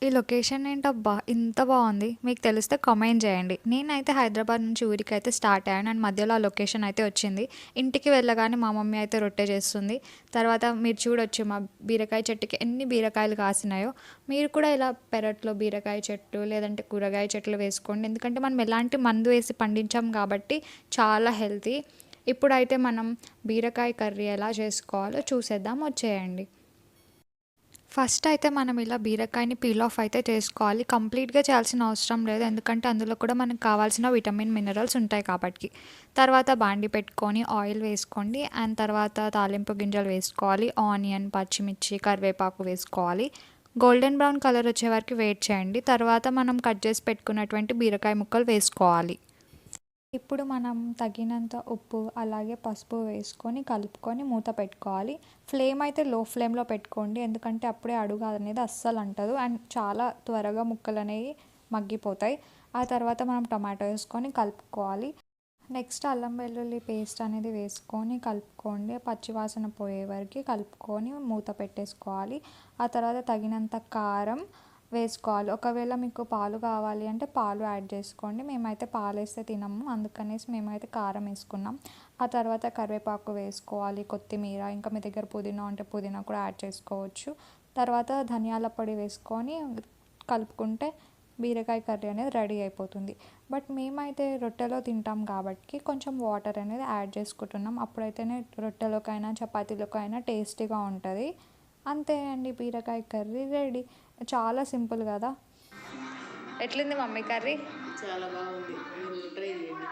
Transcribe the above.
ఈ లొకేషన్ ఏంటబ్బా! ఇంత బావుంది. మీకు తెలిస్తే కామెంట్ జేయండి. నేనైతే హైదరాబాద్ నుంచి ఊరికైతే స్టార్ట్ అయ్యాను. అండ్ మధ్యలో ఆ లొకేషన్ అయితే వచ్చింది. ఇంటికి వెళ్ళగానే మా మమ్మీ అయితే రొట్టె చేస్తుంది. తర్వాత మీరు చూడొచ్చు మా బీరకాయ చెట్టుకి ఎన్ని బీరకాయలు కాసినాయో. మీరు కూడా ఇలా పెరట్లో బీరకాయ చెట్టు లేదంటే కూరగాయ చెట్లు వేసుకోండి. ఎందుకంటే మనం ఎలాంటి మందు వేసి పండించాం కాబట్టి చాలా హెల్తీ. ఇప్పుడైతే మనం బీరకాయ కర్రీ ఎలా చేసుకోవాలో చూసేద్దాం వచ్చేయండి. ఫస్ట్ అయితే మనం ఇలా బీరకాయని పీల్ ఆఫ్ అయితే చేసుకోవాలి. కంప్లీట్‌గా చేయాల్సిన అవసరం లేదు. ఎందుకంటే అందులో కూడా మనకు కావాల్సిన విటమిన్, మినరల్స్ ఉంటాయి కాబట్టి. తర్వాత బాండీ పెట్టుకొని ఆయిల్ వేసుకోండి. అండ్ తర్వాత తాలింపు గింజలు వేసుకోవాలి. ఆనియన్, పచ్చిమిర్చి, కరివేపాకు వేసుకోవాలి. గోల్డెన్ బ్రౌన్ కలర్ వచ్చే వరకు వెయిట్ చేయండి. తర్వాత మనం కట్ చేసి పెట్టుకున్నటువంటి బీరకాయ ముక్కలు వేసుకోవాలి. ఇప్పుడు మనం తగినంత ఉప్పు అలాగే పసుపు వేసుకొని కలుపుకొని మూత పెట్టుకోవాలి. ఫ్లేమ్ అయితే లో ఫ్లేమ్లో పెట్టుకోండి. ఎందుకంటే అప్పుడే అడుగు అనేది అస్సలు అంటదు అండ్ చాలా త్వరగా ముక్కలు అనేవి మగ్గిపోతాయి. ఆ తర్వాత మనం టమాటో వేసుకొని కలుపుకోవాలి. నెక్స్ట్ అల్లం వెల్లుల్లి పేస్ట్ అనేది వేసుకొని కలుపుకోండి. పచ్చివాసన పోయే వరకు కలుపుకొని మూత పెట్టేసుకోవాలి. ఆ తర్వాత తగినంత కారం వేసుకోవాలి. ఒకవేళ మీకు పాలు కావాలి అంటే పాలు యాడ్ చేసుకోండి. మేమైతే పాలు వేస్తే తినము, అందుకనేసి మేమైతే కారం వేసుకున్నాం. ఆ తర్వాత కరివేపాకు వేసుకోవాలి, కొత్తిమీర, ఇంకా మీ దగ్గర పుదీనా ఉంటే పుదీనా కూడా యాడ్ చేసుకోవచ్చు. తర్వాత ధనియాల పొడి వేసుకొని కలుపుకుంటే బీరకాయ కర్రీ అనేది రెడీ అయిపోతుంది. బట్ మేమైతే రొట్టెలో తింటాం కాబట్టి కొంచెం వాటర్ అనేది యాడ్ చేసుకుంటున్నాం. అప్పుడైతేనే రొట్టెలోకైనా చపాతీలోకైనా టేస్టీగా ఉంటుంది. అంతే అండి, బీరకాయ కర్రీ రెడీ. చాలా సింపుల్ కదా. ఎట్లుంది మమ్మీ కర్రీ? చాలా బాగుంది. మీరు ట్రై చేయండి.